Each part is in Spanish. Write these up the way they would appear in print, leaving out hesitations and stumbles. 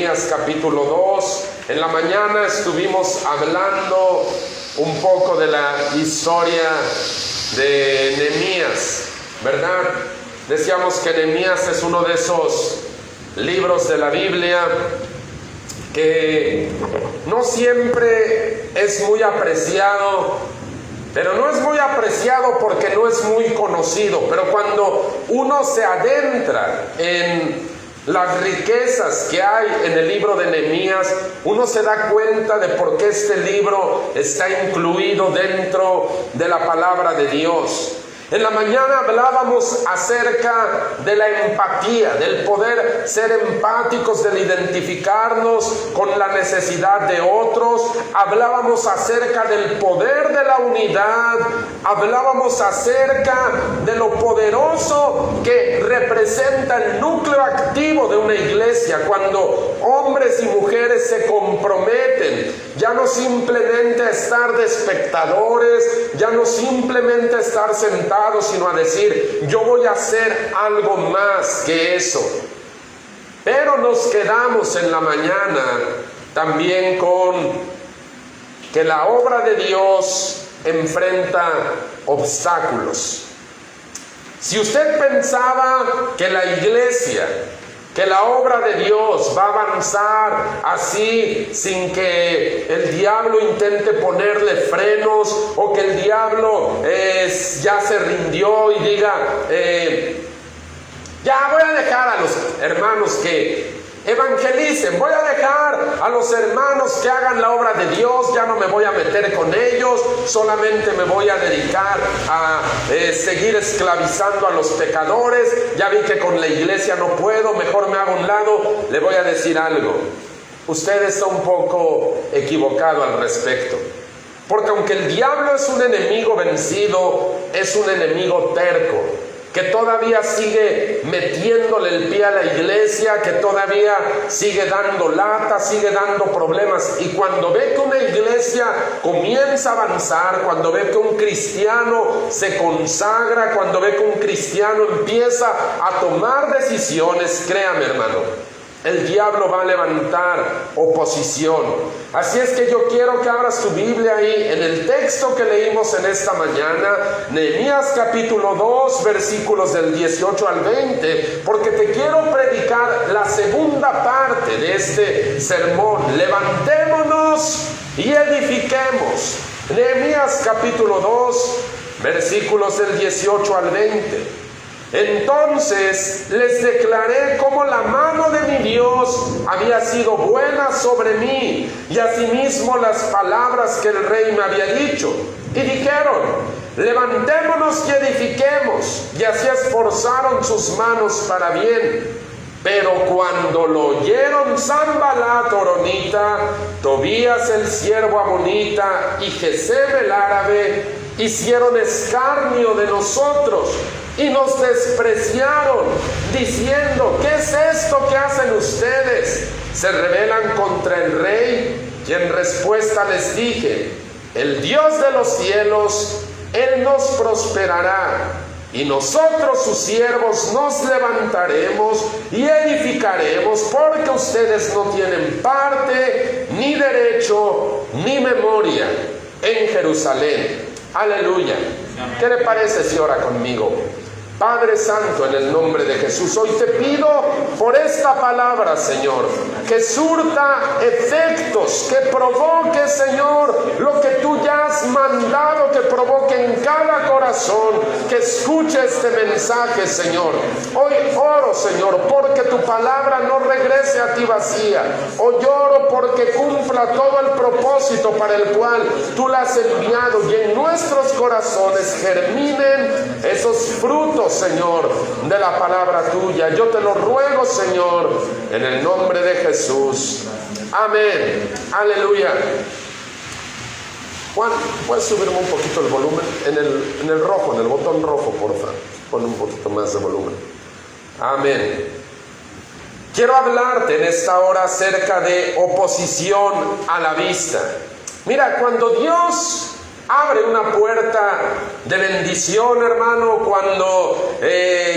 Nehemías capítulo 2. En la mañana estuvimos hablando un poco de la historia de Nehemías, ¿verdad? Decíamos que Nehemías es uno de esos libros de la Biblia que no siempre es muy apreciado, pero no es muy apreciado porque no es muy conocido. Pero cuando uno se adentra en las riquezas que hay en el libro de Nehemías, uno se da cuenta de por qué este libro está incluido dentro de la palabra de Dios. En la mañana hablábamos acerca de la empatía, del poder ser empáticos, del identificarnos con la necesidad de otros. Hablábamos acerca del poder de la unidad. Hablábamos acerca de lo poderoso que representa el núcleo activo de una iglesia cuando hombres y mujeres se comprometen, ya no simplemente a estar de espectadores, ya no simplemente a estar sentados, sino a decir: yo voy a hacer algo más que eso. Pero nos quedamos en la mañana también con que la obra de Dios enfrenta obstáculos. Si usted pensaba que la iglesia, que la obra de Dios va a avanzar así sin que el diablo intente ponerle frenos, o que el diablo ya se rindió y diga: ya voy a dejar a los hermanos que evangelicen, voy a dejar a los hermanos que hagan la obra de Dios, ya no me voy a meter con ellos, solamente me voy a dedicar a seguir esclavizando a los pecadores, ya vi que con la iglesia no puedo, mejor me hago a un lado. Le voy a decir algo: usted está un poco equivocado al respecto, porque aunque el diablo es un enemigo vencido, es un enemigo terco, que todavía sigue metiéndole el pie a la iglesia, que todavía sigue dando lata, sigue dando problemas. Y cuando ve que una iglesia comienza a avanzar, cuando ve que un cristiano se consagra, cuando ve que un cristiano empieza a tomar decisiones, créame, hermano, el diablo va a levantar oposición. Así es que yo quiero que abras tu Biblia ahí en el texto que leímos en esta mañana, Nehemías capítulo 2, versículos del 18 al 20, porque te quiero predicar la segunda parte de este sermón. Levantémonos y edifiquemos. Nehemías capítulo 2, versículos del 18 al 20. Entonces les declaré cómo la mano de mi Dios había sido buena sobre mí, y asimismo las palabras que el rey me había dicho. Y dijeron: levantémonos y edifiquemos. Y así esforzaron sus manos para bien. Pero cuando lo oyeron Sanballat horonita, Tobías el siervo amonita y Gesem el árabe, hicieron escarnio de nosotros y nos despreciaron, diciendo: ¿qué es esto que hacen ustedes? ¿Se rebelan contra el rey? Y en respuesta les dije: el Dios de los cielos, Él nos prosperará, y nosotros sus siervos nos levantaremos y edificaremos, porque ustedes no tienen parte, ni derecho, ni memoria en Jerusalén. Aleluya. ¿Qué le parece si ora conmigo? Padre Santo, en el nombre de Jesús, hoy te pido por esta palabra, Señor, que surta efectos, que provoque, Señor, lo que tú ya has mandado que provoque en cada corazón que escuche este mensaje, Señor. Hoy oro, Señor, porque tu palabra no regrese a ti vacía. Hoy oro porque cumpla todo el propósito para el cual tú la has enviado, y en nuestros corazones germinen esos frutos, Señor, de la palabra tuya. Yo te lo ruego, Señor, en el nombre de Jesús. Amén. Aleluya. Juan, ¿puedes subirme un poquito el volumen? En el rojo, en el botón rojo, por favor. Pon un poquito más de volumen. Amén. Quiero hablarte en esta hora acerca de oposición a la vista. Mira, cuando Dios abre una puerta de bendición, hermano, cuando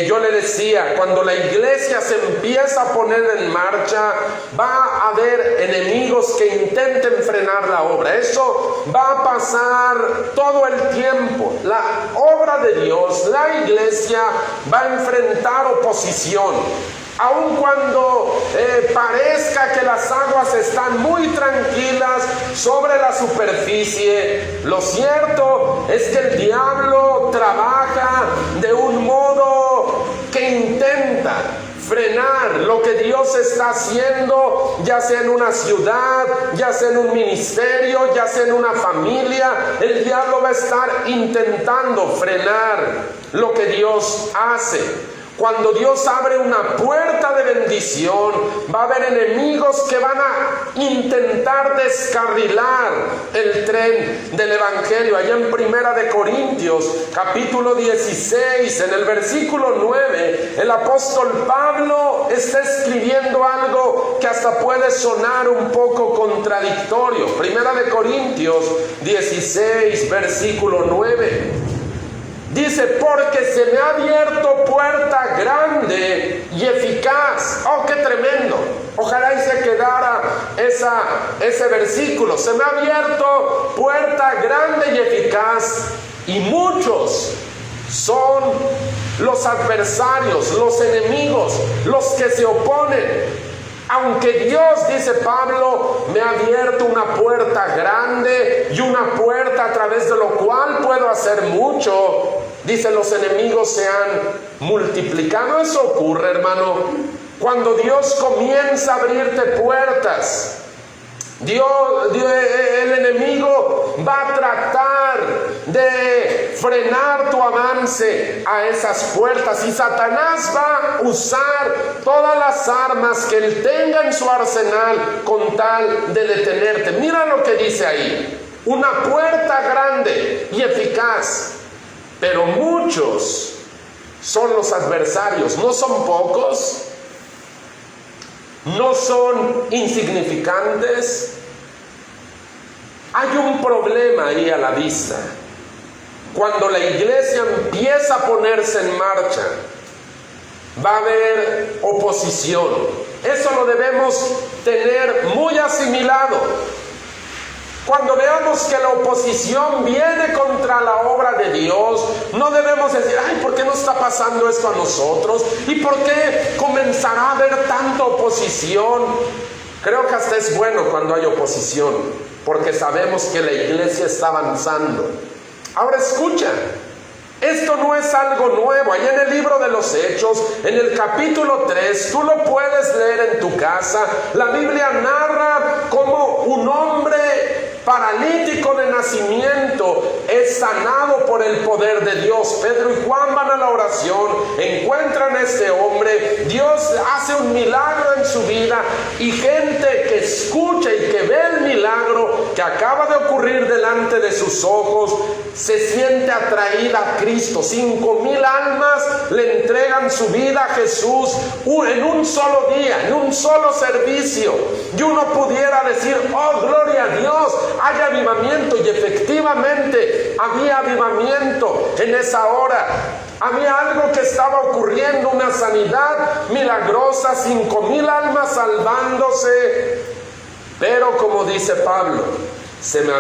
yo le decía, cuando la iglesia se empieza a poner en marcha, va a haber enemigos que intenten frenar la obra. Eso va a pasar todo el tiempo. La obra de Dios, la iglesia, va a enfrentar oposición. Aun cuando parezca que las aguas están muy tranquilas sobre la superficie, lo cierto es que el diablo trabaja de un modo que intenta frenar lo que Dios está haciendo, ya sea en una ciudad, ya sea en un ministerio, ya sea en una familia. El diablo va a estar intentando frenar lo que Dios hace. Cuando Dios abre una puerta de bendición, va a haber enemigos que van a intentar descarrilar el tren del evangelio. Allá en Primera de Corintios, capítulo 16, en el versículo 9, el apóstol Pablo está escribiendo algo que hasta puede sonar un poco contradictorio. Primera de Corintios 16, versículo 9. Dice, porque se me ha abierto puerta grande y eficaz. ¡Oh, qué tremendo! Ojalá y se quedara ese versículo. Se me ha abierto puerta grande y eficaz, y muchos son los adversarios, los enemigos, los que se oponen. Aunque Dios, dice Pablo, me ha abierto una puerta grande y una puerta a través de lo cual puedo hacer mucho, dice, los enemigos se han multiplicado. Eso ocurre, hermano, cuando Dios comienza a abrirte puertas. El enemigo va a tratar de frenar tu avance a esas puertas, y Satanás va a usar todas las armas que él tenga en su arsenal con tal de detenerte. Mira lo que dice ahí: una puerta grande y eficaz, pero muchos son los adversarios. No son pocos, no son insignificantes. Hay un problema ahí a la vista. Cuando la iglesia empieza a ponerse en marcha, va a haber oposición. Eso lo debemos tener muy asimilado. Cuando veamos que la oposición viene contra la obra de Dios, no debemos decir, ay, ¿por qué nos está pasando esto a nosotros? ¿Y por qué comenzará a haber tanta oposición? Creo que hasta es bueno cuando hay oposición, porque sabemos que la iglesia está avanzando. Ahora escucha, esto no es algo nuevo. Allá en el libro de los Hechos, en el capítulo 3, tú lo puedes leer en tu casa. La Biblia narra cómo un hombre paralítico de nacimiento es sanado por el poder de Dios. Pedro y Juan van a la oración, encuentran a este hombre, Dios hace un milagro en su vida, y gente que escucha y que ve el milagro que acaba de ocurrir delante de sus ojos, se siente atraída a Cristo. 5,000 almas le entregan su vida a Jesús en un solo día, en un solo servicio. Y uno pudiera decir, oh, gloria a Dios, hay avivamiento. Y efectivamente había avivamiento en esa hora. Había algo que estaba ocurriendo, una sanidad milagrosa, 5,000 almas salvándose. Pero como dice Pablo, se me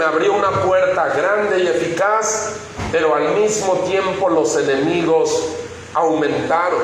abrió una puerta grande y eficaz, pero al mismo tiempo los enemigos aumentaron.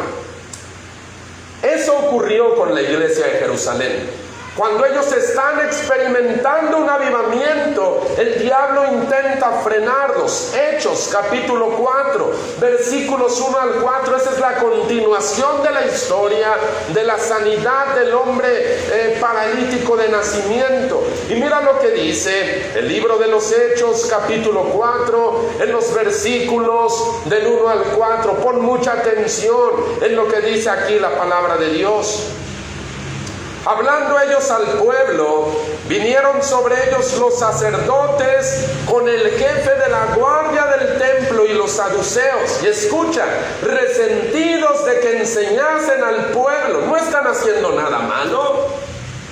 Eso ocurrió con la iglesia de Jerusalén. Cuando ellos están experimentando un avivamiento, el diablo intenta frenarlos. Hechos capítulo 4, versículos 1 al 4, esa es la continuación de la historia de la sanidad del hombre paralítico de nacimiento. Y mira lo que dice el libro de los Hechos capítulo 4, en los versículos del 1 al 4. Pon mucha atención en lo que dice aquí la palabra de Dios. Hablando ellos al pueblo, vinieron sobre ellos los sacerdotes con el jefe de la guardia del templo y los saduceos. Y escucha, resentidos de que enseñasen al pueblo. No están haciendo nada malo.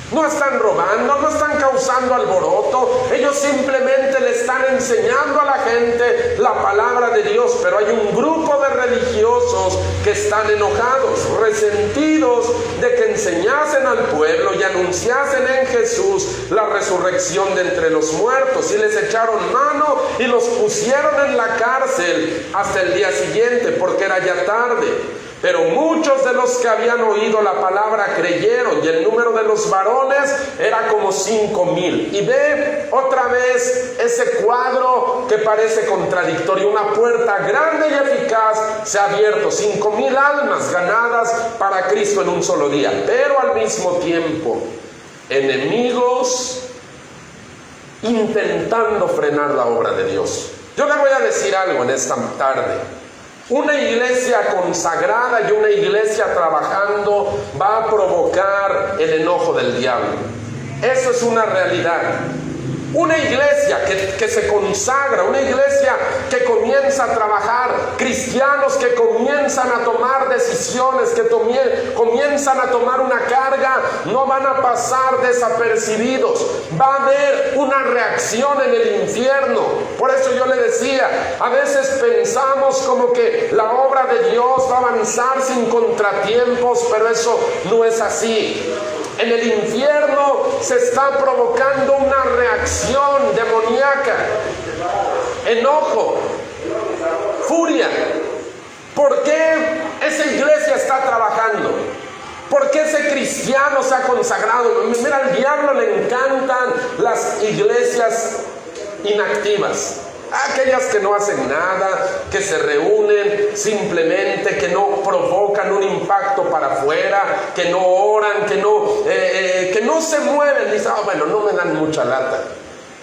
No están robando, no están causando alboroto. Ellos simplemente le están enseñando a la gente la palabra de Dios. Pero hay un grupo de religiosos que están enojados, resentidos de que enseñasen al pueblo y anunciasen en Jesús la resurrección de entre los muertos. Y les echaron mano y los pusieron en la cárcel hasta el día siguiente, porque era ya tarde. Pero muchos de los que habían oído la palabra creyeron, y el número de los varones era como 5,000. Y ve otra vez ese cuadro que parece contradictorio. Una puerta grande y eficaz se ha abierto, 5,000 almas ganadas para Cristo en un solo día. Pero al mismo tiempo, enemigos intentando frenar la obra de Dios. Yo le voy a decir algo en esta tarde. Una iglesia consagrada y una iglesia trabajando va a provocar el enojo del diablo. Eso es una realidad. Una iglesia que se consagra, una iglesia que comienza a trabajar, cristianos que comienzan a tomar decisiones, que comienzan a tomar una carga, no van a pasar desapercibidos. Va a haber una reacción en el infierno. Por eso yo le decía, a veces pensamos como que la obra de Dios va a avanzar sin contratiempos, pero eso no es así. En el infierno se está provocando una reacción demoníaca, enojo, furia. ¿Por qué esa iglesia está trabajando? ¿Por qué ese cristiano se ha consagrado? Mira, al diablo le encantan las iglesias inactivas. Aquellas que no hacen nada, que se reúnen simplemente, que no provocan un impacto para afuera, que no oran, que no se mueven. Dicen, bueno, no me dan mucha lata.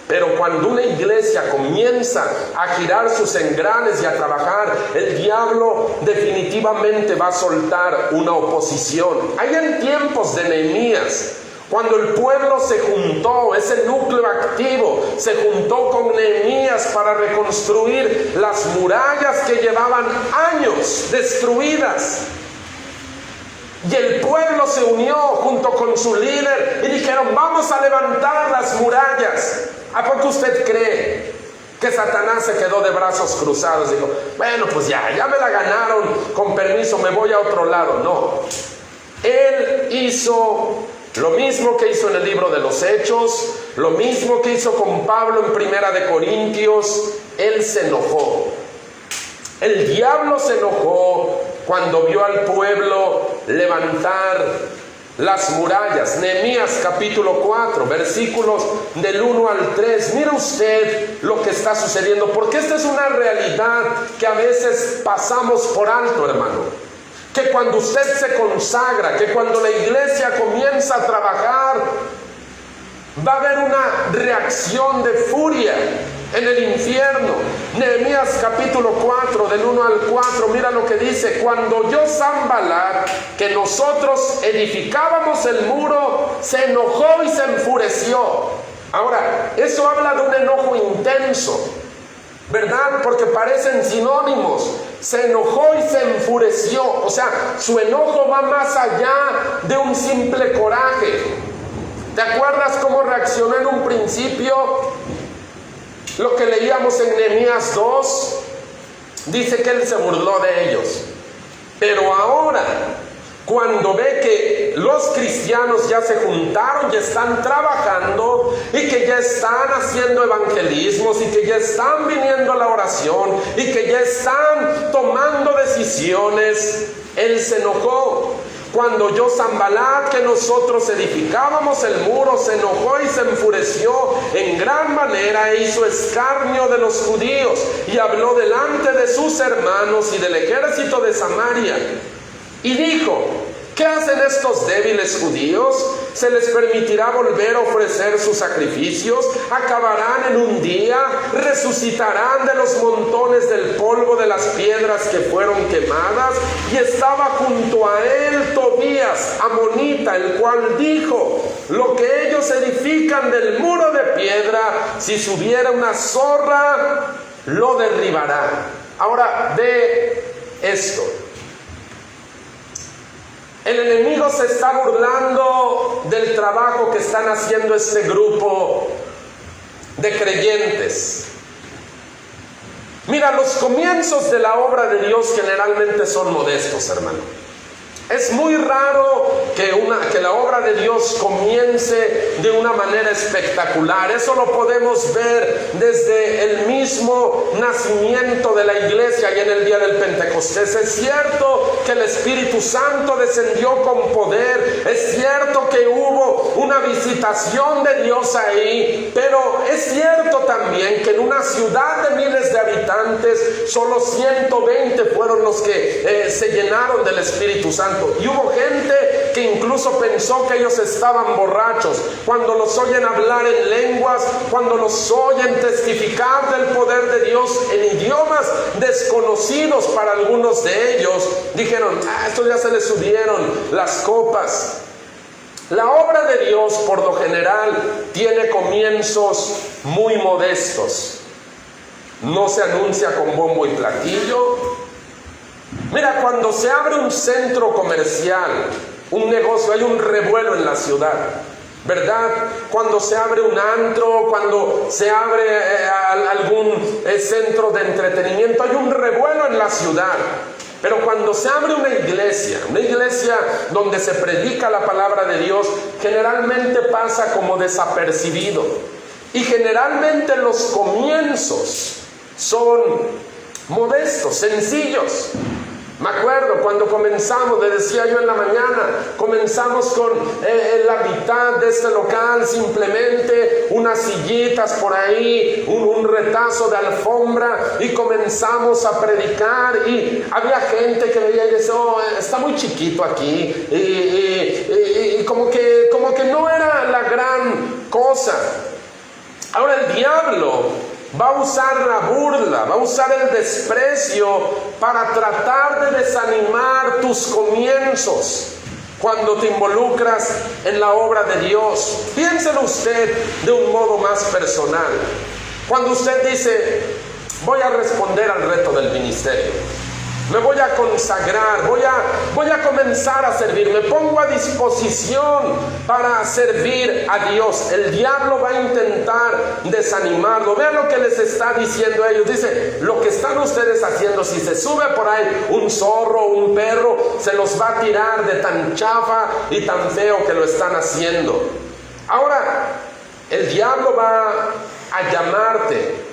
Pero cuando una iglesia comienza a girar sus engranes y a trabajar, el diablo definitivamente va a soltar una oposición. Hay en tiempos de Nehemías, cuando el pueblo se juntó, ese núcleo activo se juntó con Nehemías para reconstruir las murallas que llevaban años destruidas. Y el pueblo se unió junto con su líder y dijeron, vamos a levantar las murallas. ¿A poco usted cree que Satanás se quedó de brazos cruzados? Dijo, bueno, pues ya me la ganaron, con permiso, me voy a otro lado. No, él hizo lo mismo que hizo en el libro de los Hechos, lo mismo que hizo con Pablo en Primera de Corintios. Él se enojó. El diablo se enojó cuando vio al pueblo levantar las murallas. Nehemías capítulo 4, versículos del 1 al 3. Mira usted lo que está sucediendo, porque esta es una realidad que a veces pasamos por alto, hermano. Que cuando usted se consagra, que cuando la iglesia comienza a trabajar, va a haber una reacción de furia en el infierno. Nehemías capítulo 4, del 1 al 4, mira lo que dice. Cuando oyó Sanballat que nosotros edificábamos el muro, se enojó y se enfureció. Ahora, eso habla de un enojo intenso, ¿verdad? Porque parecen sinónimos. Se enojó y se enfureció. O sea, su enojo va más allá de un simple coraje. ¿Te acuerdas cómo reaccionó en un principio? Lo que leíamos en Nehemías 2, dice que él se burló de ellos. Pero ahora, cuando ve que los cristianos ya se juntaron y están trabajando y que ya están haciendo evangelismos y que ya están viniendo a la oración y que ya están tomando decisiones, él se enojó. Cuando oyó Sanballat que nosotros edificábamos el muro, se enojó y se enfureció en gran manera e hizo escarnio de los judíos y habló delante de sus hermanos y del ejército de Samaria. Y dijo, ¿qué hacen estos débiles judíos? ¿Se les permitirá volver a ofrecer sus sacrificios? ¿Acabarán en un día? ¿Resucitarán de los montones del polvo de las piedras que fueron quemadas? Y estaba junto a él Tobías, amonita, el cual dijo, lo que ellos edifican del muro de piedra, si subiera una zorra, lo derribará. Ahora ve esto. El enemigo se está burlando del trabajo que están haciendo este grupo de creyentes. Mira, los comienzos de la obra de Dios generalmente son modestos, hermano. Es muy raro que la obra de Dios comience de una manera espectacular. Eso lo podemos ver desde el mismo nacimiento de la iglesia y en el día del Pentecostés. Es cierto que el Espíritu Santo descendió con poder. Es cierto que hubo una visitación de Dios ahí. Pero es cierto también que en una ciudad de miles de habitantes, solo 120 fueron los que se llenaron del Espíritu Santo. Y hubo gente que incluso pensó que ellos estaban borrachos. Cuando los oyen hablar en lenguas, cuando los oyen testificar del poder de Dios en idiomas desconocidos para algunos de ellos, dijeron: estos ya se les subieron las copas. La obra de Dios, por lo general, tiene comienzos muy modestos. No se anuncia con bombo y platillo. Mira, cuando se abre un centro comercial, un negocio, hay un revuelo en la ciudad, ¿verdad? Cuando se abre un antro, cuando se abre algún centro de entretenimiento, hay un revuelo en la ciudad. Pero cuando se abre una iglesia donde se predica la palabra de Dios, generalmente pasa como desapercibido. Y generalmente los comienzos son modestos, sencillos. Me acuerdo cuando comenzamos, le decía yo en la mañana, comenzamos con la mitad de este local, simplemente unas sillitas por ahí, un retazo de alfombra, y comenzamos a predicar, y había gente que veía y decía: está muy chiquito aquí, y como que no era la gran cosa. Ahora el diablo va a usar la burla, va a usar el desprecio para tratar de desanimar tus comienzos cuando te involucras en la obra de Dios. Piénselo usted de un modo más personal. Cuando usted dice: voy a responder al reto del ministerio, me voy a consagrar, voy a comenzar a servir, me pongo a disposición para servir a Dios. El diablo va a intentar desanimarlo. Vean lo que les está diciendo a ellos. Dice: lo que están ustedes haciendo, si se sube por ahí un zorro, un perro, se los va a tirar de tan chafa y tan feo que lo están haciendo. Ahora, el diablo va a llamarte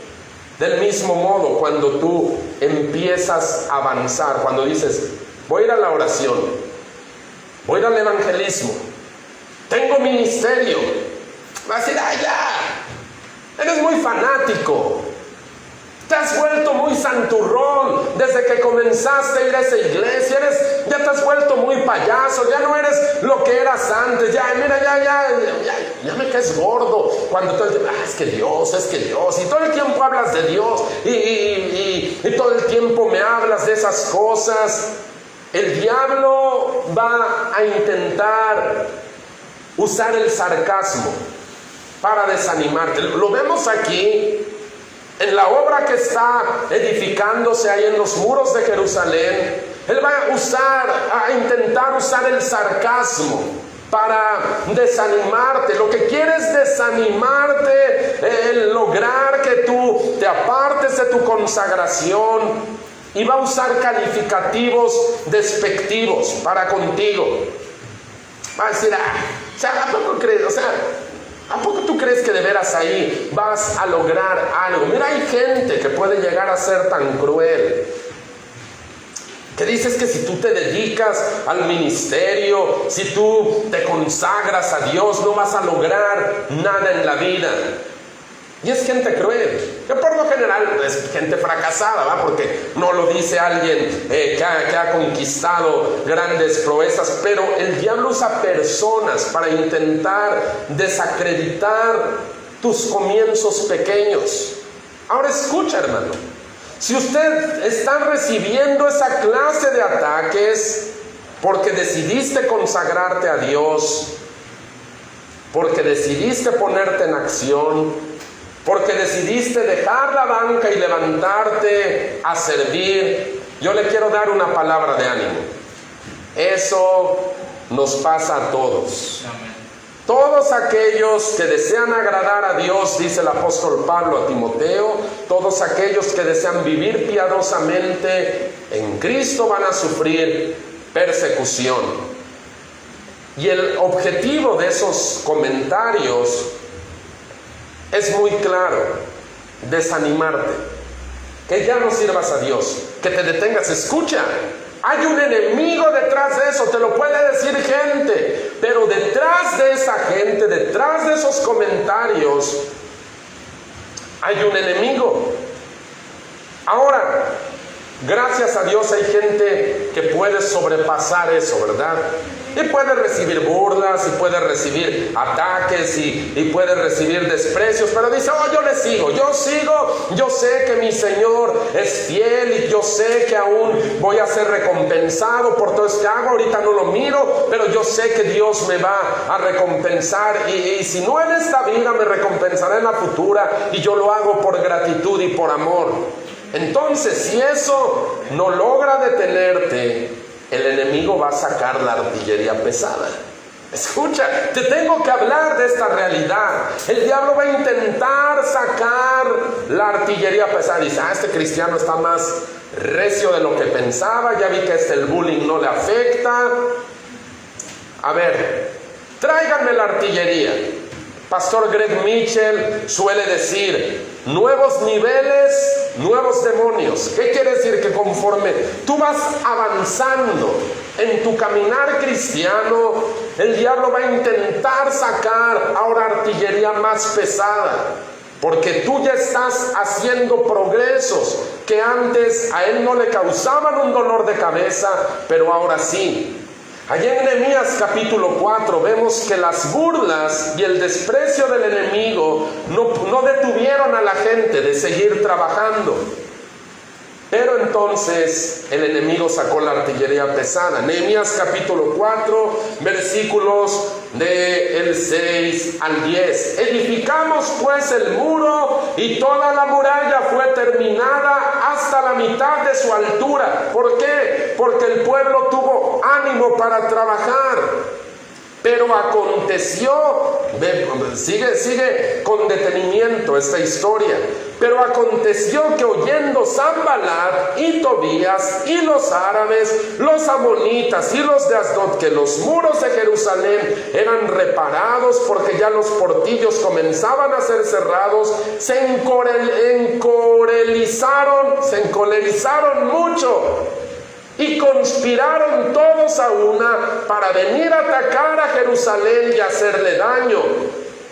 del mismo modo cuando tú empiezas a avanzar, cuando dices: voy a ir a la oración, voy a ir al evangelismo, tengo ministerio. Va a decir: ya, eres muy fanático, te has vuelto muy santurrón desde que comenzaste a ir a esa iglesia, ya te has vuelto muy payaso, ya no eres lo que eras antes, ya me caes gordo. Cuando todo el tiempo: es que Dios, y todo el tiempo hablas de Dios, y todo el tiempo me hablas de esas cosas. El diablo va a intentar usar el sarcasmo para desanimarte. Lo vemos aquí en la obra que está edificándose ahí en los muros de Jerusalén. Él va a intentar usar el sarcasmo para desanimarte. Lo que quiere es desanimarte, lograr que tú te apartes de tu consagración, y va a usar calificativos despectivos para contigo. Va a decir: ¿a poco crees? ¿A poco tú crees que de veras ahí vas a lograr algo? Mira, hay gente que puede llegar a ser tan cruel, que dices que si tú te dedicas al ministerio, si tú te consagras a Dios, no vas a lograr nada en la vida. Y es gente cruel, que por lo general es gente fracasada, ¿va? Porque no lo dice alguien que ha conquistado grandes proezas. Pero el diablo usa personas para intentar desacreditar tus comienzos pequeños. Ahora escucha, hermano, si usted está recibiendo esa clase de ataques porque decidiste consagrarte a Dios, porque decidiste ponerte en acción, porque decidiste dejar la banca y levantarte a servir, yo le quiero dar una palabra de ánimo. Eso nos pasa a todos. Todos aquellos que desean agradar a Dios, dice el apóstol Pablo a Timoteo, todos aquellos que desean vivir piadosamente en Cristo van a sufrir persecución. Y el objetivo de esos comentarios es muy claro: desanimarte, que ya no sirvas a Dios, que te detengas. Escucha, hay un enemigo detrás de eso, te lo puede decir gente, pero detrás de esa gente, detrás de esos comentarios, hay un enemigo. Ahora, gracias a Dios hay gente que puede sobrepasar eso, ¿verdad? Y puede recibir burlas, y puede recibir ataques, y puede recibir desprecios, pero dice: oh, yo le sigo, yo sé que mi Señor es fiel, y yo sé que aún voy a ser recompensado por todo esto que hago. Ahorita no lo miro, pero yo sé que Dios me va a recompensar, y si no en esta vida, me recompensará en la futura, y yo lo hago por gratitud y por amor. Entonces, si eso no logra detenerte, el enemigo va a sacar la artillería pesada. Escucha, te tengo que hablar de esta realidad. El diablo va a intentar sacar la artillería pesada. Dice: este cristiano está más recio de lo que pensaba, ya vi que el bullying no le afecta. A ver, tráiganme la artillería. Pastor Greg Mitchell suele decir: nuevos niveles, nuevos demonios. ¿Qué quiere decir? Que conforme tú vas avanzando en tu caminar cristiano, el diablo va a intentar sacar ahora artillería más pesada, porque tú ya estás haciendo progresos que antes a él no le causaban un dolor de cabeza, pero ahora sí. Allá en Nehemías capítulo 4 vemos que las burlas y el desprecio del enemigo no detuvieron a la gente de seguir trabajando. Pero entonces el enemigo sacó la artillería pesada. Nehemías capítulo 4, versículos del 6 al 10. Edificamos pues el muro, y toda la muralla fue terminada hasta la mitad de su altura. ¿Por qué? Porque el pueblo tuvo ánimo para trabajar. Pero aconteció, sigue con detenimiento esta historia. Pero aconteció que oyendo Sanballat y Tobías y los árabes, los amonitas y los de Asdod, que los muros de Jerusalén eran reparados, porque ya los portillos comenzaban a ser cerrados, se encolerizaron mucho, y conspiraron todos a una para venir a atacar a Jerusalén y hacerle daño.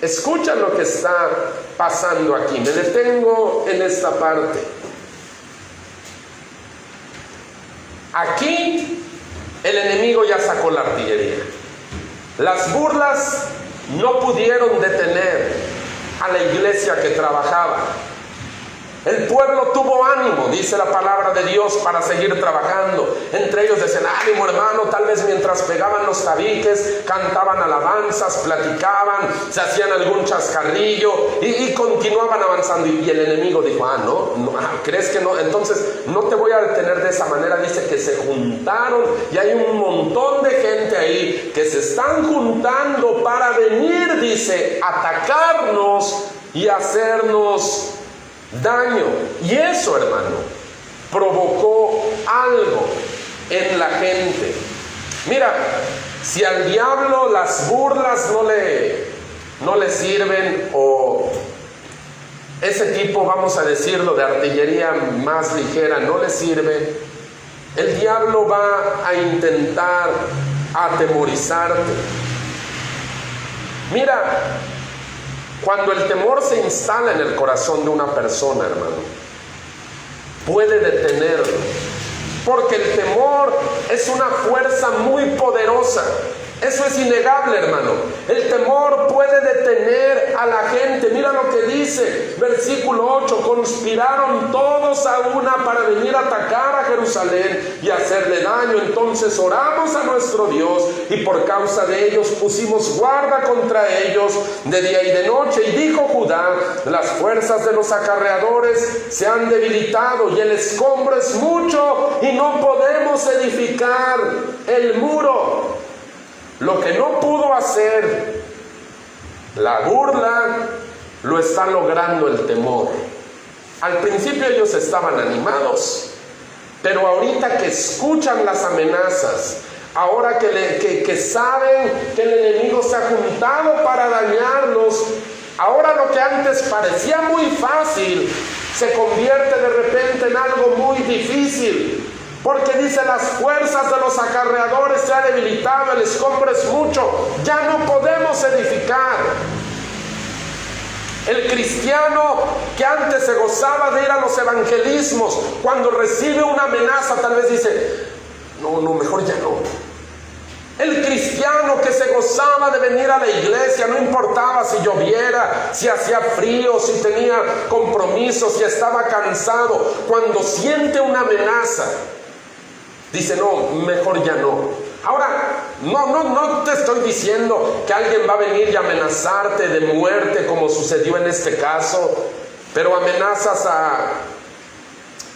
Escuchan lo que está pasando aquí. Me detengo en esta parte. Aquí el enemigo ya sacó la artillería. Las burlas no pudieron detener a la iglesia que trabajaba. El pueblo tuvo ánimo, dice la palabra de Dios, para seguir trabajando. Entre ellos decían: ánimo, hermano. Tal vez mientras pegaban los tabiques, cantaban alabanzas, platicaban, se hacían algún chascarrillo y continuaban avanzando. Y el enemigo dijo: no, ¿crees que no? Entonces no te voy a detener de esa manera. Dice que se juntaron, y hay un montón de gente ahí que se están juntando para venir, dice, atacarnos y hacernos daño. Y eso, hermano, provocó algo en la gente. Mira, si al diablo las burlas no le sirven, o ese tipo, vamos a decirlo, de artillería más ligera no le sirve, el diablo va a intentar atemorizarte. Mira, cuando el temor se instala en el corazón de una persona, hermano, puede detenerlo, porque el temor es una fuerza muy poderosa. Eso es innegable, hermano. El temor puede detener a la gente. Mira lo que dice, versículo 8: conspiraron todos a una para venir a atacar a Jerusalén y hacerle daño. Entonces oramos a nuestro Dios, y por causa de ellos pusimos guarda contra ellos de día y de noche. Y dijo Judá: las fuerzas de los acarreadores se han debilitado, y el escombro es mucho, y no podemos edificar el muro. Lo que no pudo hacer la burla, lo está logrando el temor. Al principio ellos estaban animados, pero ahorita que escuchan las amenazas, ahora que saben que el enemigo se ha juntado para dañarlos, ahora lo que antes parecía muy fácil se convierte de repente en algo muy difícil. Porque dice, las fuerzas de los acarreadores se han debilitado, el escombro es mucho, ya no podemos edificar. El cristiano que antes se gozaba de ir a los evangelismos, cuando recibe una amenaza tal vez dice, no, mejor ya no. El cristiano que se gozaba de venir a la iglesia, no importaba si lloviera, si hacía frío, si tenía compromisos, si estaba cansado, cuando siente una amenaza, dice, no, mejor ya no. Ahora, no te estoy diciendo que alguien va a venir y amenazarte de muerte como sucedió en este caso, pero amenazas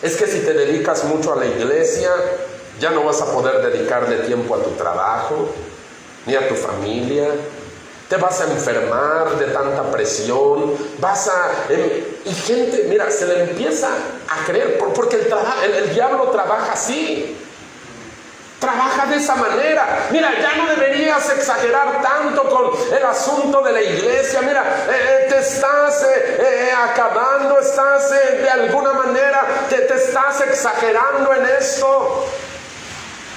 es que si te dedicas mucho a la iglesia, ya no vas a poder dedicarle tiempo a tu trabajo, ni a tu familia, te vas a enfermar de tanta presión, y gente, mira, se le empieza a creer, porque el diablo trabaja así. Trabaja de esa manera. Mira, ya no deberías exagerar tanto con el asunto de la iglesia. Mira, te estás acabando, estás de alguna manera, te estás exagerando en esto.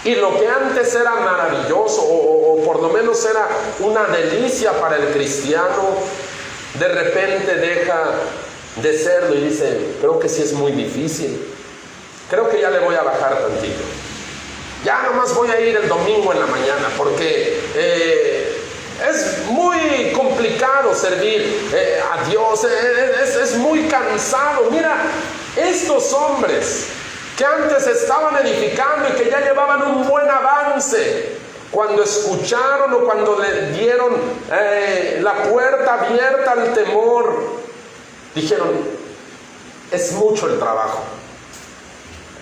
Y lo que antes era maravilloso, o por lo menos era una delicia para el cristiano, de repente deja de serlo y dice, creo que sí es muy difícil. Creo que ya le voy a bajar tantito. Ya nomás voy a ir el domingo en la mañana, porque es muy complicado servir a Dios, es muy cansado. Mira, estos hombres que antes estaban edificando y que ya llevaban un buen avance, cuando escucharon o cuando le dieron la puerta abierta al temor, dijeron, es mucho el trabajo,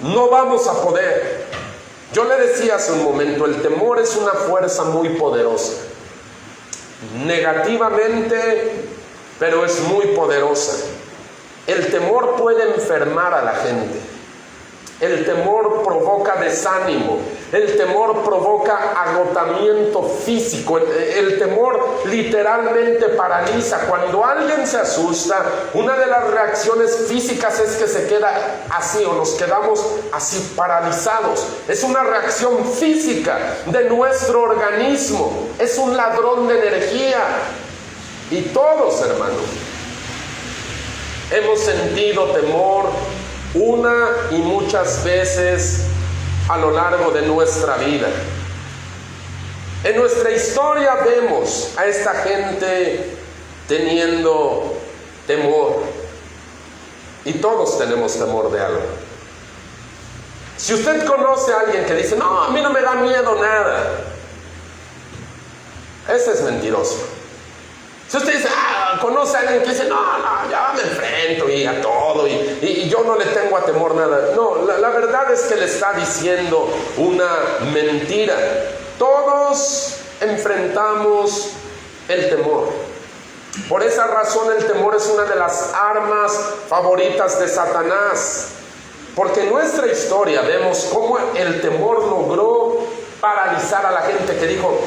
no vamos a poder. Yo le decía hace un momento, el temor es una fuerza muy poderosa, negativamente, pero es muy poderosa. El temor puede enfermar a la gente. El temor provoca desánimo, el temor provoca agotamiento físico, el temor literalmente paraliza. Cuando alguien se asusta, una de las reacciones físicas es que se queda así, o nos quedamos así paralizados. Es una reacción física de nuestro organismo, es un ladrón de energía. Y todos, hermanos, hemos sentido temor una y muchas veces a lo largo de nuestra vida. En nuestra historia vemos a esta gente teniendo temor, y todos tenemos temor de algo. Si usted conoce a alguien que dice, no, a mí no me da miedo nada, ese es mentiroso. Si usted dice, conoce a alguien que dice, no, ya me enfrento y a todo, y yo no le tengo a temor nada. No, la verdad es que le está diciendo una mentira. Todos enfrentamos el temor. Por esa razón el temor es una de las armas favoritas de Satanás. Porque en nuestra historia vemos cómo el temor logró paralizar a la gente que dijo,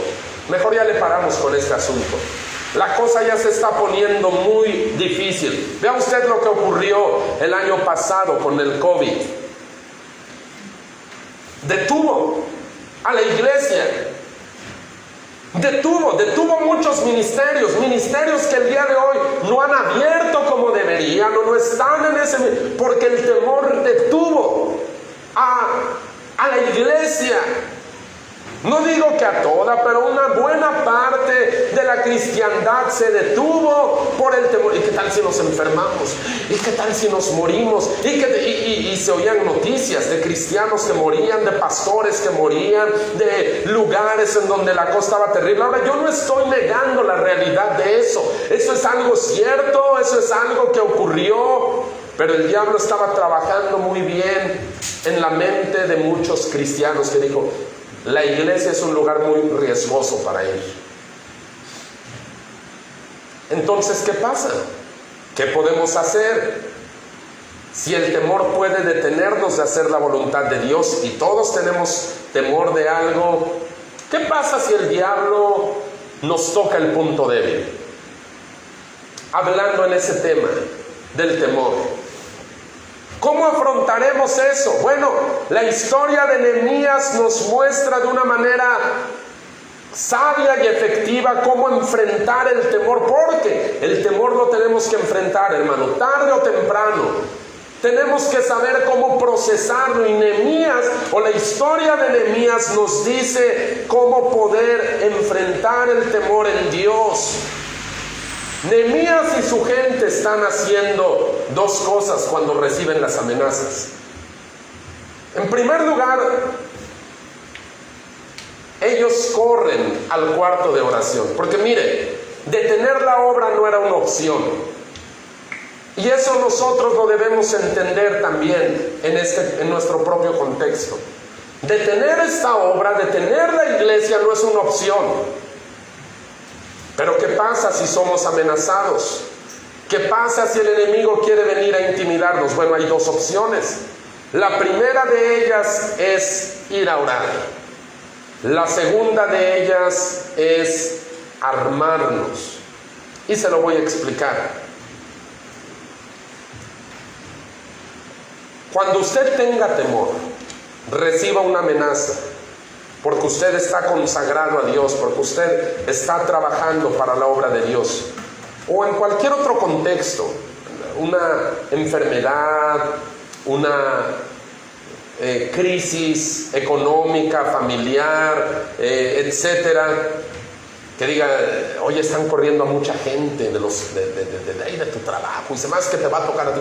mejor ya le paramos con este asunto. La cosa ya se está poniendo muy difícil. Vea usted lo que ocurrió el año pasado con el COVID. Detuvo a la iglesia. Detuvo muchos ministerios que el día de hoy no han abierto como deberían, o no están en ese, porque el temor detuvo a la iglesia. No digo que a toda, pero una buena parte de la cristiandad se detuvo por el temor. ¿Y qué tal si nos enfermamos? ¿Y qué tal si nos morimos? Y se oían noticias de cristianos que morían, de pastores que morían, de lugares en donde la cosa estaba terrible. Ahora, yo no estoy negando la realidad de eso. Eso es algo cierto, eso es algo que ocurrió. Pero el diablo estaba trabajando muy bien en la mente de muchos cristianos que dijo, la iglesia es un lugar muy riesgoso para ir. Entonces, ¿qué pasa? ¿Qué podemos hacer? Si el temor puede detenernos de hacer la voluntad de Dios y todos tenemos temor de algo, ¿qué pasa si el diablo nos toca el punto débil? Hablando en ese tema del temor, ¿cómo afrontaremos eso? Bueno, la historia de Nehemías nos muestra de una manera sabia y efectiva cómo enfrentar el temor, porque el temor lo tenemos que enfrentar, hermano, tarde o temprano. Tenemos que saber cómo procesarlo, y Nehemías, o la historia de Nehemías, nos dice cómo poder enfrentar el temor en Dios. Nehemías y su gente están haciendo dos cosas cuando reciben las amenazas. En primer lugar, ellos corren al cuarto de oración, porque mire, detener la obra no era una opción. Y eso nosotros lo debemos entender también en nuestro propio contexto. Detener esta obra, detener la iglesia no es una opción. Pero ¿qué pasa si somos amenazados? ¿Qué pasa si el enemigo quiere venir a intimidarnos? Bueno, hay dos opciones. La primera de ellas es ir a orar. La segunda de ellas es armarnos. Y se lo voy a explicar. Cuando usted tenga temor, reciba una amenaza, porque usted está consagrado a Dios, porque usted está trabajando para la obra de Dios, o en cualquier otro contexto, una enfermedad, una crisis económica, familiar, etcétera, que diga, oye, están corriendo a mucha gente de ahí de tu trabajo, y se más que te va a tocar a ti,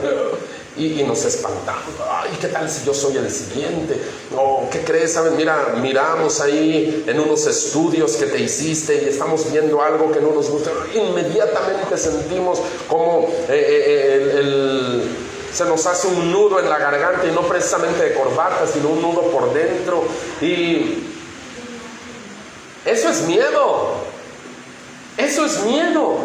y nos espantamos. Ay, ¿qué tal si yo soy el siguiente? O, ¿qué crees? ¿Sabes? Mira, miramos ahí en unos estudios que te hiciste y estamos viendo algo que no nos gusta. Inmediatamente sentimos como se nos hace un nudo en la garganta, y no precisamente de corbata, sino un nudo por dentro, y eso es miedo. Eso es miedo.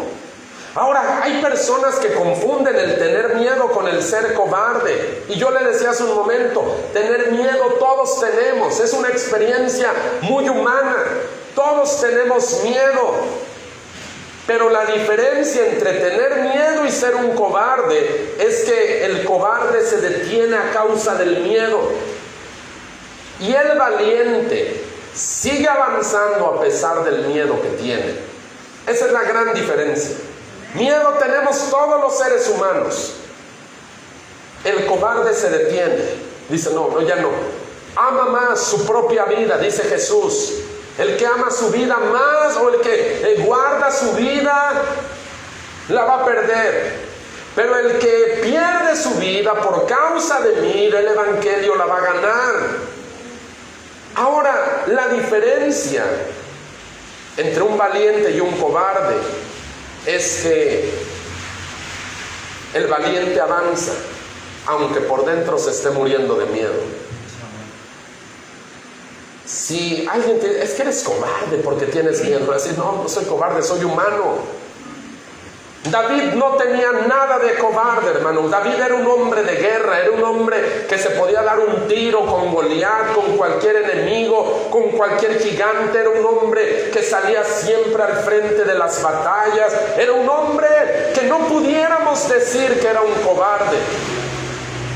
Ahora, hay personas que confunden el tener miedo con el ser cobarde. Y yo le decía hace un momento, tener miedo todos tenemos. Es una experiencia muy humana. Todos tenemos miedo. Pero la diferencia entre tener miedo y ser un cobarde es que el cobarde se detiene a causa del miedo. Y el valiente sigue avanzando a pesar del miedo que tiene. Esa es la gran diferencia. Miedo tenemos todos los seres humanos. El cobarde se detiene. Dice, no, ya no. Ama más su propia vida, dice Jesús. El que ama su vida más, o el que guarda su vida, la va a perder. Pero el que pierde su vida por causa de mí, del evangelio, la va a ganar. Ahora, la diferencia entre un valiente y un cobarde es que el valiente avanza, aunque por dentro se esté muriendo de miedo. Si alguien te dice, es que eres cobarde porque tienes miedo, decir, no soy cobarde, soy humano. David no tenía nada de cobarde, hermano. David era un hombre de guerra, era un hombre que se podía dar un tiro con Goliat, con cualquier enemigo, con cualquier gigante. Era un hombre que salía siempre al frente de las batallas. Era un hombre que no pudiéramos decir que era un cobarde.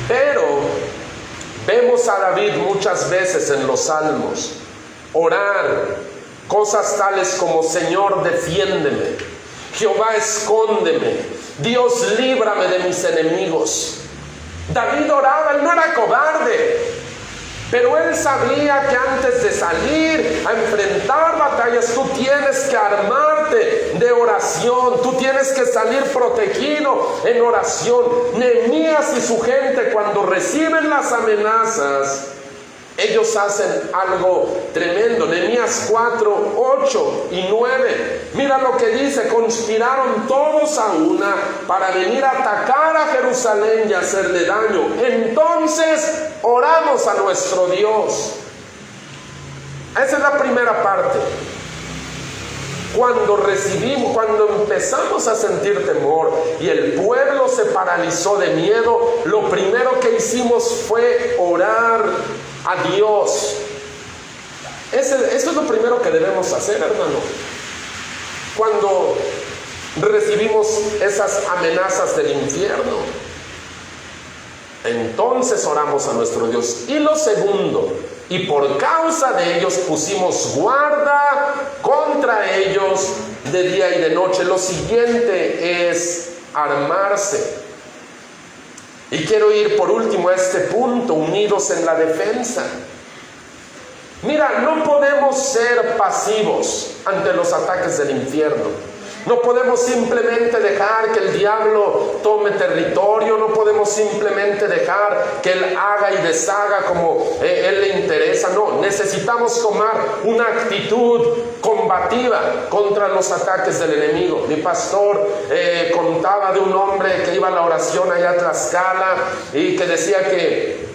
Pero vemos a David muchas veces en los salmos orar cosas tales como: Señor, defiéndeme, Jehová, escóndeme, Dios, líbrame de mis enemigos. David oraba, él no era cobarde, pero él sabía que antes de salir a enfrentar batallas, tú tienes que armarte de oración, tú tienes que salir protegido en oración. Nehemías y su gente, cuando reciben las amenazas, ellos hacen algo tremendo. Nehemías 4, 8 y 9. Mira lo que dice: conspiraron todos a una para venir a atacar a Jerusalén y hacerle daño. Entonces oramos a nuestro Dios. Esa es la primera parte. Cuando empezamos a sentir temor y el pueblo se paralizó de miedo, lo primero que hicimos fue orar a Dios. Eso es lo primero que debemos hacer, hermano. Cuando recibimos esas amenazas del infierno, entonces oramos a nuestro Dios. Y lo segundo, y por causa de ellos pusimos guarda contra ellos de día y de noche. Lo siguiente es armarse. Y quiero ir por último a este punto, unidos en la defensa. Mira, no podemos ser pasivos ante los ataques del infierno. No podemos simplemente dejar que el diablo tome territorio. No podemos simplemente dejar que él haga y deshaga como él le interesa. No, necesitamos tomar una actitud combativa contra los ataques del enemigo. Mi pastor contaba de un hombre que iba a la oración allá a Tlaxcala y que decía que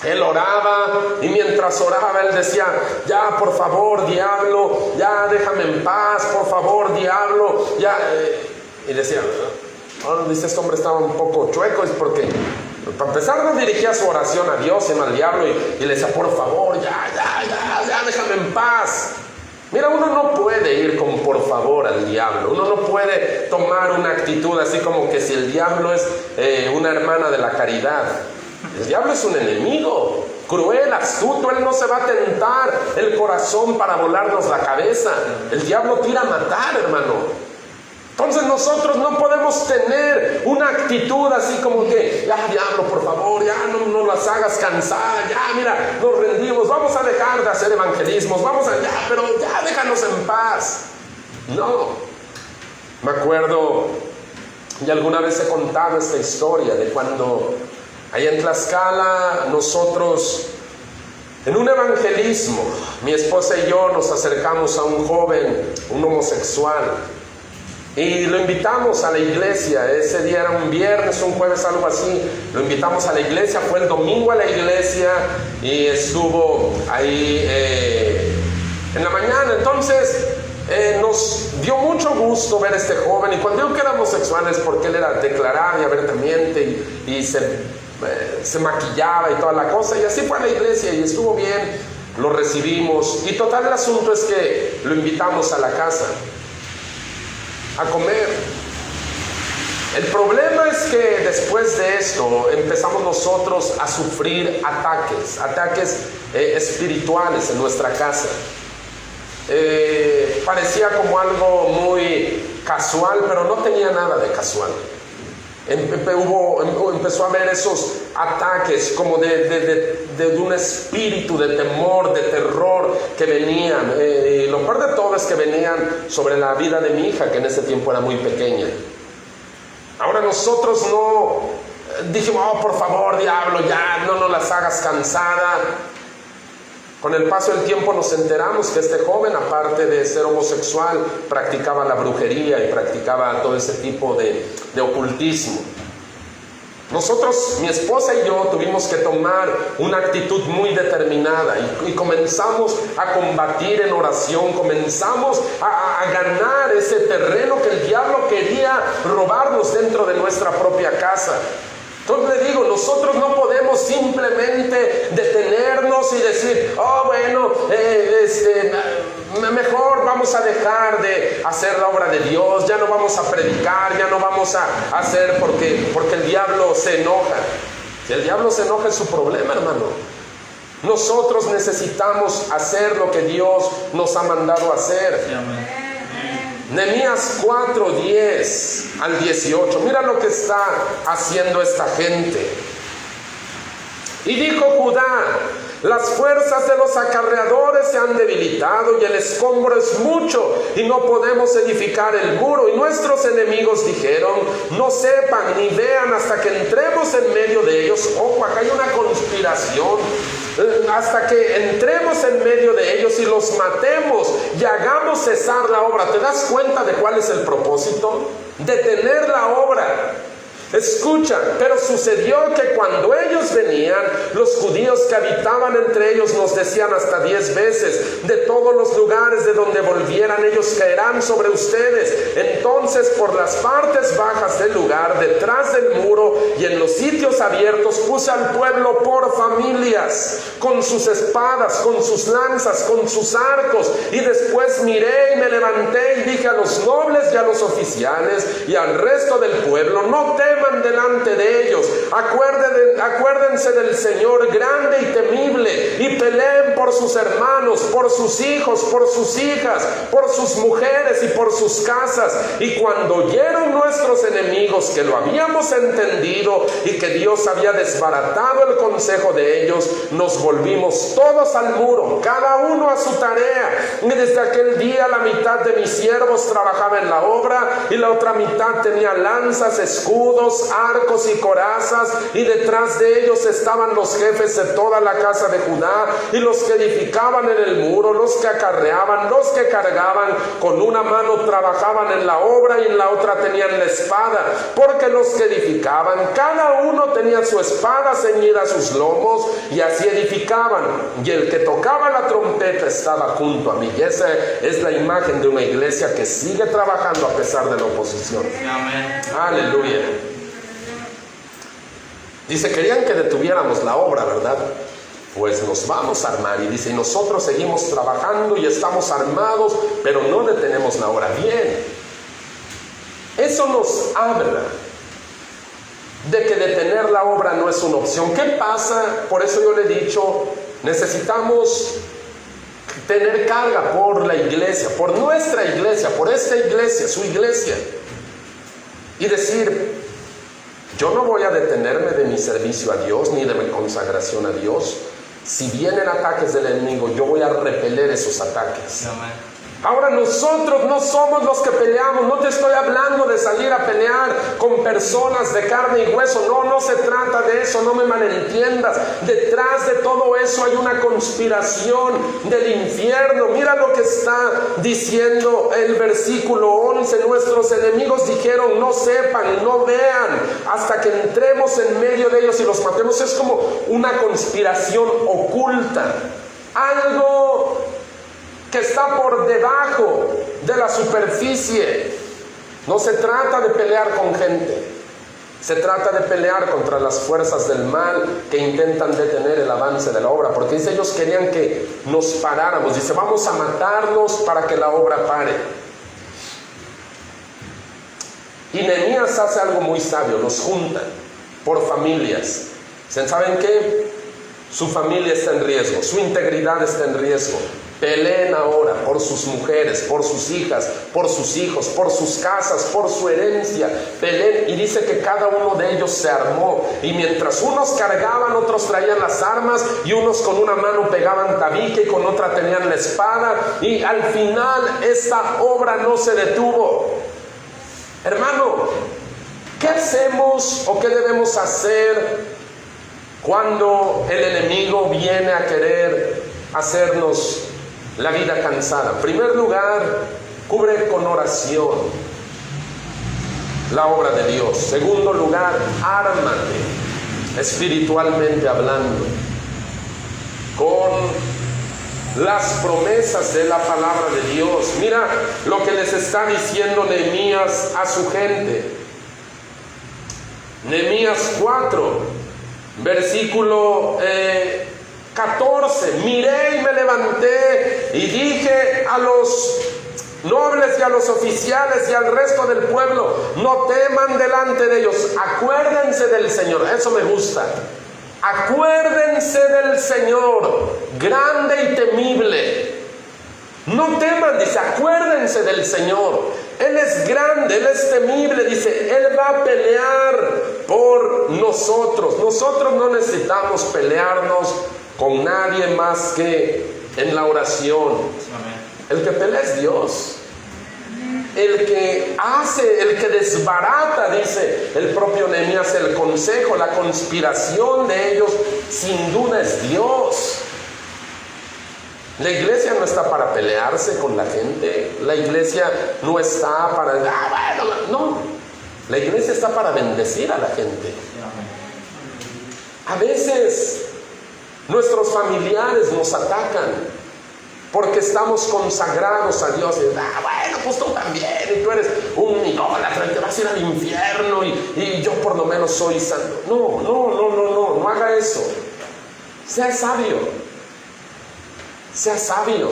él oraba, y mientras oraba él decía: ya, por favor, diablo, ya déjame en paz, por favor, diablo, ya. Y decía, dice, este hombre estaba un poco chueco, es porque para empezar no dirigía su oración a Dios sino al diablo, y le decía: por favor, ya, déjame en paz. Mira, uno no puede ir con por favor al diablo. Uno no puede tomar una actitud así como que si el diablo es una hermana de la caridad. El diablo es un enemigo cruel, astuto. Él no se va a tentar el corazón para volarnos la cabeza. El diablo tira a matar, hermano. Entonces nosotros no podemos tener una actitud así como que: ya, diablo, por favor, ya no las hagas cansar, ya, mira, nos rendimos, vamos a dejar de hacer evangelismos, pero ya déjanos en paz. No. Me acuerdo, y alguna vez he contado esta historia de cuando allá en Tlaxcala, nosotros, en un evangelismo, mi esposa y yo nos acercamos a un joven, un homosexual, y lo invitamos a la iglesia. Ese día era un viernes, un jueves, algo así. Lo invitamos a la iglesia, fue el domingo a la iglesia y estuvo ahí en la mañana. Entonces nos dio mucho gusto ver a este joven, y cuando digo que era homosexual es porque él era declarado y abiertamente y se maquillaba y toda la cosa, y así fue a la iglesia y estuvo bien, lo recibimos, y total el asunto es que lo invitamos a la casa a comer. El problema es que después de esto empezamos nosotros a sufrir ataques espirituales en nuestra casa. Parecía como algo muy casual, pero no tenía nada de casual. Empezó a haber esos ataques como de un espíritu de temor, de terror que venían. Y lo peor de todo es que venían sobre la vida de mi hija, que en ese tiempo era muy pequeña. Ahora nosotros no dijimos: oh, por favor, diablo, ya no las hagas cansada. Con el paso del tiempo nos enteramos que este joven, aparte de ser homosexual, practicaba la brujería y practicaba todo ese tipo de ocultismo. Nosotros, mi esposa y yo, tuvimos que tomar una actitud muy determinada y comenzamos a combatir en oración, comenzamos a ganar ese terreno que el diablo quería robarnos dentro de nuestra propia casa. Entonces le digo, nosotros no podemos simplemente detenernos y decir: oh, bueno, mejor vamos a dejar de hacer la obra de Dios, ya no vamos a predicar, ya no vamos a hacer porque el diablo se enoja. Si el diablo se enoja es su problema, hermano. Nosotros necesitamos hacer lo que Dios nos ha mandado hacer. Sí, amén. Nehemías 4:10 al 18. Mira lo que está haciendo esta gente. Y dijo Judá: las fuerzas de los acarreadores se han debilitado y el escombro es mucho y no podemos edificar el muro. Y nuestros enemigos dijeron: no sepan ni vean hasta que entremos en medio de ellos. Ojo, acá hay una conspiración. Hasta que entremos en medio de ellos y los matemos y hagamos cesar la obra. ¿Te das cuenta de cuál es el propósito? Detener la obra. Escucha, pero sucedió que cuando ellos venían, los judíos que habitaban entre ellos nos decían hasta 10 veces: de todos los lugares de donde volvieran, ellos caerán sobre ustedes. Entonces, por las partes bajas del lugar, detrás del muro y en los sitios abiertos, puse al pueblo por familias, con sus espadas, con sus lanzas, con sus arcos. Y después miré y me levanté y dije a los nobles y a los oficiales y al resto del pueblo: no teman delante de ellos, acuérdense del Señor grande y temible, y peleen por sus hermanos, por sus hijos, por sus hijas, por sus mujeres y por sus casas. Y cuando oyeron nuestros enemigos que lo habíamos entendido y que Dios había desbaratado el consejo de ellos, nos volvimos todos al muro, cada uno a su tarea. Y desde aquel día la mitad de mis siervos trabajaba en la obra y la otra mitad tenía lanzas, escudos, arcos y corazas, y detrás de ellos estaban los jefes de toda la casa de Judá, y los que edificaban en el muro, los que acarreaban, los que cargaban. Con una mano trabajaban en la obra y en la otra tenían la espada, porque los que edificaban, cada uno tenía su espada ceñida a sus lomos, y así edificaban. Y el que tocaba la trompeta estaba junto a mí. Y esa es la imagen de una iglesia que sigue trabajando a pesar de la oposición. Amén. Aleluya. Dice: querían que detuviéramos la obra, ¿verdad? Pues nos vamos a armar. Y dice: y nosotros seguimos trabajando y estamos armados, pero no detenemos la obra. Bien, eso nos habla de que detener la obra no es una opción. ¿Qué pasa? Por eso yo le he dicho, necesitamos tener carga por la iglesia, por nuestra iglesia, por esta iglesia, su iglesia, y decir: yo no voy a detenerme de mi servicio a Dios ni de mi consagración a Dios. Si vienen ataques del enemigo, yo voy a repeler esos ataques. Amén. Ahora, nosotros no somos los que peleamos. No te estoy hablando de salir a pelear con personas de carne y hueso. No se trata de eso, no me malentiendas. Detrás de todo eso hay una conspiración del infierno. Mira lo que está diciendo el versículo 11. Nuestros enemigos dijeron: no sepan, no vean, hasta que entremos en medio de ellos y los matemos. Es como una conspiración oculta, algo que está por debajo de la superficie. No se trata de pelear con gente, se trata de pelear contra las fuerzas del mal que intentan detener el avance de la obra, porque dice, ellos querían que nos paráramos. Dice: vamos a matarnos para que la obra pare. Y Nehemías hace algo muy sabio: los junta por familias. ¿Saben qué? Su familia está en riesgo, su integridad está en riesgo. Peleen ahora por sus mujeres, por sus hijas, por sus hijos, por sus casas, por su herencia. Peleen. Y dice que cada uno de ellos se armó. Y mientras unos cargaban, otros traían las armas, y unos con una mano pegaban tabique y con otra tenían la espada. Y al final esta obra no se detuvo. Hermano, ¿qué hacemos o qué debemos hacer cuando el enemigo viene a querer hacernos la vida cansada? En primer lugar, cubre con oración la obra de Dios. Segundo lugar, ármate espiritualmente hablando con las promesas de la palabra de Dios. Mira lo que les está diciendo Nehemías a su gente. Nehemías 4, versículo 14. Miré y me levanté y dije a los nobles y a los oficiales y al resto del pueblo: no teman delante de ellos, acuérdense del Señor. Eso me gusta. Acuérdense del Señor, grande y temible. No teman, dice, acuérdense del Señor. Él es grande, Él es temible, dice, Él va a pelear por nosotros. Nosotros no necesitamos pelearnos con nadie más que en la oración. El que pelea es Dios. El que hace, el que desbarata, dice el propio Nehemías, el consejo, la conspiración de ellos, sin duda es Dios. La iglesia no está para pelearse con la gente. La iglesia no está para... no. La iglesia está para bendecir a la gente. A veces nuestros familiares nos atacan porque estamos consagrados a Dios. Y, bueno, pues tú también, y tú eres un idólatra, te vas a ir al infierno, y yo por lo menos soy santo. No haga eso. Sea sabio. Sea sabio.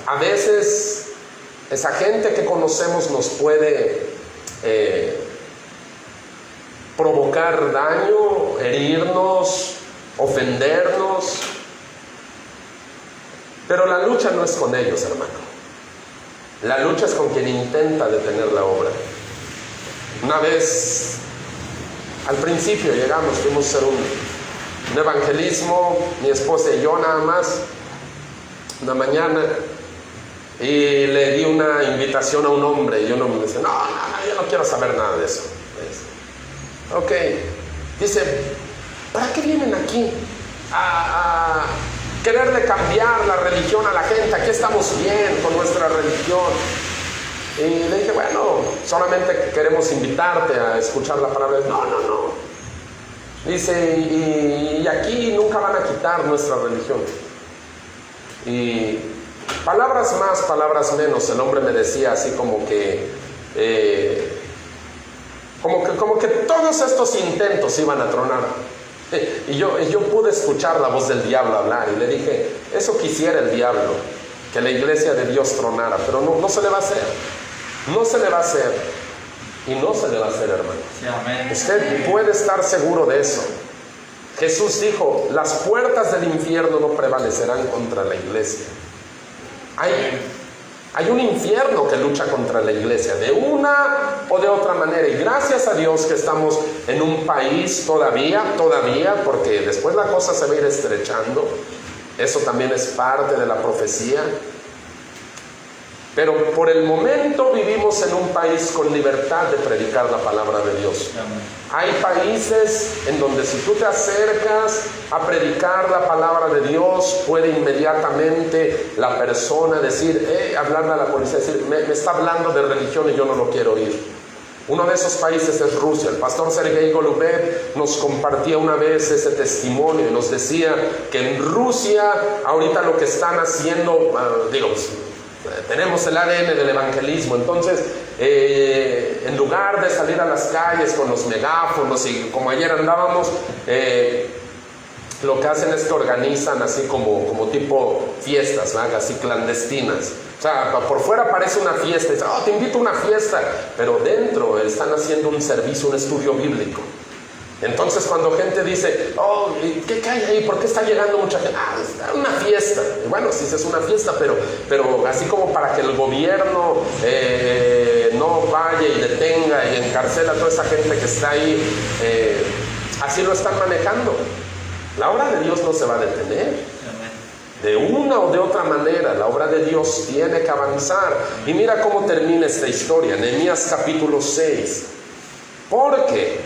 A veces esa gente que conocemos nos puede provocar daño, herirnos, ofendernos. Pero la lucha no es con ellos, hermano. La lucha es con quien intenta detener la obra. Una vez, al principio llegamos, fuimos a hacer un evangelismo, mi esposa y yo nada más, una mañana, y le di una invitación a un hombre, y un hombre me dice, no, yo no quiero saber nada de eso. Ok, dice, ¿para qué vienen aquí a quererle cambiar la religión a la gente? Aquí estamos bien con nuestra religión. Y le dije, bueno, solamente queremos invitarte a escuchar la palabra. No. Dice, y aquí nunca van a quitar nuestra religión. Y palabras más, palabras menos, el hombre me decía así como que todos estos intentos iban a tronar. Y yo pude escuchar la voz del diablo hablar, y le dije, eso quisiera el diablo, que la iglesia de Dios tronara, pero no se le va a hacer. No se le va a hacer. Y no se le va a hacer, hermano. Sí, amén. Usted puede estar seguro de eso. Jesús dijo, las puertas del infierno no prevalecerán contra la iglesia. Hay un infierno que lucha contra la iglesia, de una o de otra manera. Y gracias a Dios que estamos en un país todavía, porque después la cosa se va a ir estrechando. Eso también es parte de la profecía. Pero por el momento vivimos en un país con libertad de predicar la palabra de Dios. Hay países en donde si tú te acercas a predicar la palabra de Dios, puede inmediatamente la persona decir, hablarle a la policía, decir, me está hablando de religión y yo no lo quiero oír. Uno de esos países es Rusia. El pastor Sergei Golubev nos compartía una vez ese testimonio y nos decía que en Rusia ahorita lo que están haciendo, tenemos el ADN del evangelismo, entonces en lugar de salir a las calles con los megáfonos y como ayer andábamos, lo que hacen es que organizan así como tipo fiestas, ¿verdad? Así clandestinas. O sea, por fuera parece una fiesta, dice, te invito a una fiesta, pero dentro están haciendo un servicio, un estudio bíblico. Entonces cuando gente dice, ¿qué hay ahí? ¿Por qué está llegando mucha gente? Es una fiesta. Y bueno, sí es una fiesta, pero así como para que el gobierno no vaya y detenga y encarcela a toda esa gente que está ahí, así lo están manejando. La obra de Dios no se va a detener. De una o de otra manera, la obra de Dios tiene que avanzar. Y mira cómo termina esta historia, Nehemías capítulo 6. Porque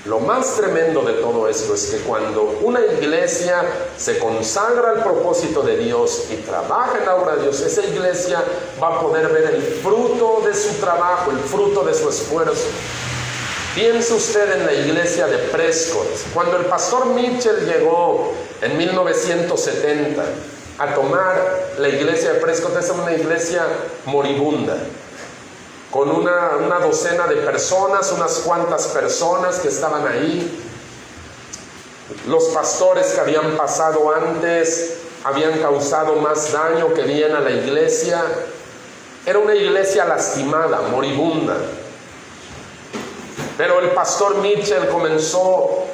lo más tremendo de todo esto es que cuando una iglesia se consagra al propósito de Dios y trabaja en la obra de Dios, esa iglesia va a poder ver el fruto de su trabajo, el fruto de su esfuerzo. Piense usted en la iglesia de Prescott. Cuando el pastor Mitchell llegó en 1970 a tomar la iglesia de Prescott, es una iglesia moribunda, con una docena de personas, unas cuantas personas que estaban ahí. Los pastores que habían pasado antes habían causado más daño que bien a la iglesia. Era una iglesia lastimada, moribunda. Pero el pastor Mitchell comenzó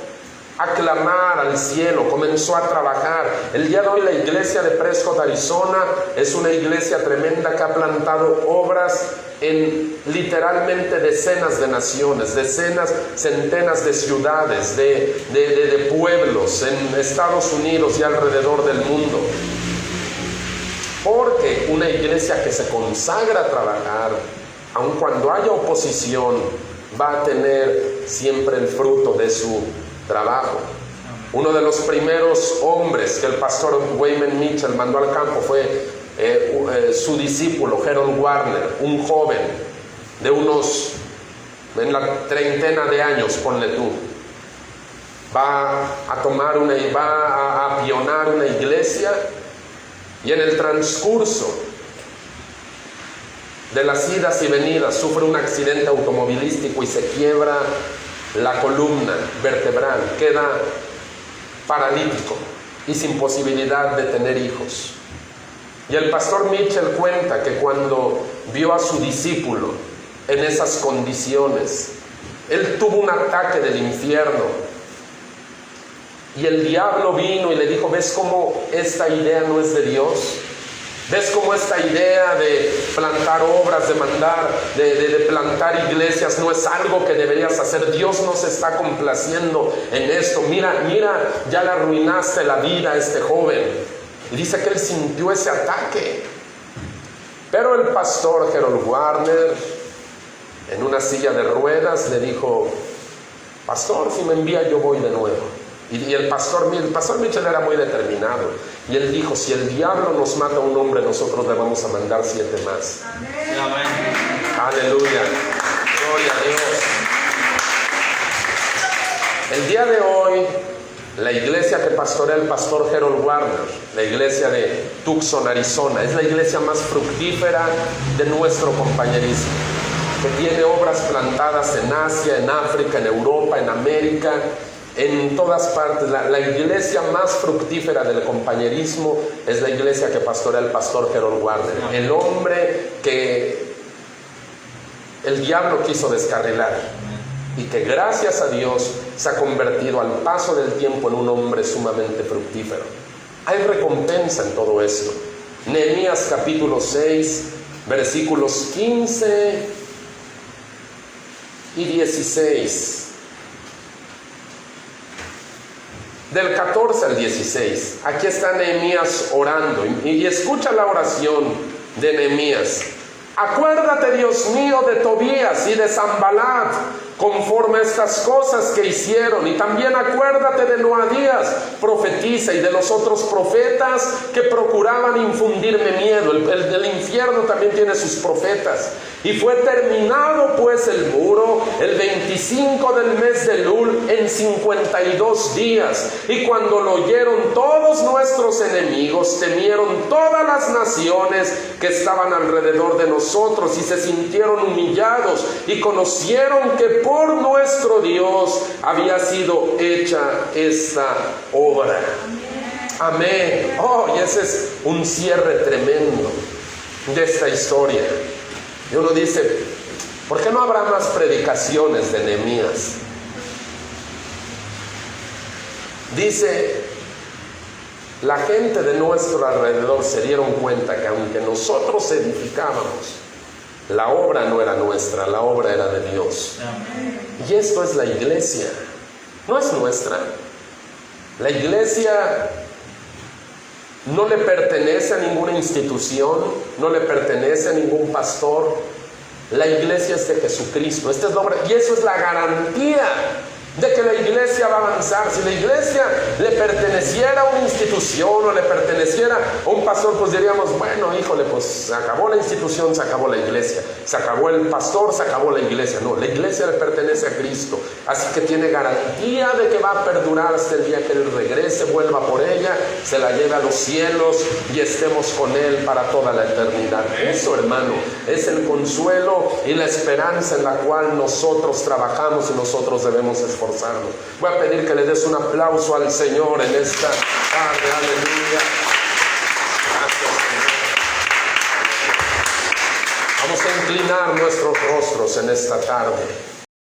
a clamar al cielo, comenzó a trabajar. El día de hoy la iglesia de Prescott, Arizona, es una iglesia tremenda que ha plantado obras en literalmente decenas de naciones, centenas de ciudades, de pueblos en Estados Unidos y alrededor del mundo. Porque una iglesia que se consagra a trabajar, aun cuando haya oposición, va a tener siempre el fruto de su trabajo. Uno de los primeros hombres que el pastor Wayman Mitchell mandó al campo fue su discípulo Harold Warner, un joven de unos, en la treintena de años, ponle tú, va a avionar una iglesia, y en el transcurso de las idas y venidas sufre un accidente automovilístico y se quiebra la columna vertebral, queda paralítico y sin posibilidad de tener hijos. Y el pastor Mitchell cuenta que cuando vio a su discípulo en esas condiciones, él tuvo un ataque del infierno. Y el diablo vino y le dijo: ¿ves cómo esta idea no es de Dios? ¿Ves cómo esta idea de plantar obras, de plantar iglesias no es algo que deberías hacer? Dios no se está complaciendo en esto. Mira, ya le arruinaste la vida a este joven. Y dice que él sintió ese ataque. Pero el pastor Harold Warner, en una silla de ruedas, le dijo: pastor, si me envía yo voy de nuevo. Y el pastor Mitchell era muy determinado. Y él dijo: si el diablo nos mata a un hombre, nosotros le vamos a mandar 7 más. Amén. Aleluya. Gloria a Dios. El día de hoy, la iglesia que pastorea el pastor Harold Warner, la iglesia de Tucson, Arizona, es la iglesia más fructífera de nuestro compañerismo, que tiene obras plantadas en Asia, en África, en Europa, en América, en todas partes. La iglesia más fructífera del compañerismo es la iglesia que pastorea el pastor Harold Warner, el hombre que el diablo quiso descarrilar y que gracias a Dios se ha convertido al paso del tiempo en un hombre sumamente fructífero. Hay recompensa en todo esto. Nehemías capítulo 6, versículos 15 y 16. Del 14 al 16, aquí está Nehemías orando, y escucha la oración de Nehemías. Acuérdate, Dios mío, de Tobías y de Sanballat, conforme a estas cosas que hicieron, y también acuérdate de Noadías, profetiza, y de los otros profetas que procuraban infundirme miedo. El del infierno también tiene sus profetas. Y fue terminado pues el muro el 25 del mes de Elul en 52 días. Y cuando lo oyeron todos nuestros enemigos, temieron todas las naciones que estaban alrededor de nosotros, y se sintieron humillados, y conocieron que por nuestro Dios había sido hecha esta obra. Amén. Oh, y ese es un cierre tremendo de esta historia. Y uno dice: ¿por qué no habrá más predicaciones de Nehemías? Dice: la gente de nuestro alrededor se dieron cuenta que aunque nosotros edificábamos, la obra no era nuestra, la obra era de Dios. Y esto es la iglesia, no es nuestra. La iglesia no le pertenece a ninguna institución, no le pertenece a ningún pastor. La iglesia es de Jesucristo. Esta es la obra, y eso es la garantía de que la iglesia va a avanzar. Si la iglesia le perteneciera a una institución o le perteneciera a un pastor, pues diríamos: bueno, híjole, pues se acabó la institución, se acabó la iglesia, se acabó el pastor, se acabó la iglesia. No, la iglesia le pertenece a Cristo, así que tiene garantía de que va a perdurar hasta el día que Él regrese, vuelva por ella, se la lleve a los cielos y estemos con Él para toda la eternidad. Eso, hermano, es el consuelo y la esperanza en la cual nosotros trabajamos y nosotros debemos esforzarnos. Voy a pedir que le des un aplauso al Señor en esta tarde. Aleluya. Gracias, Señor. Vamos a inclinar nuestros rostros en esta tarde.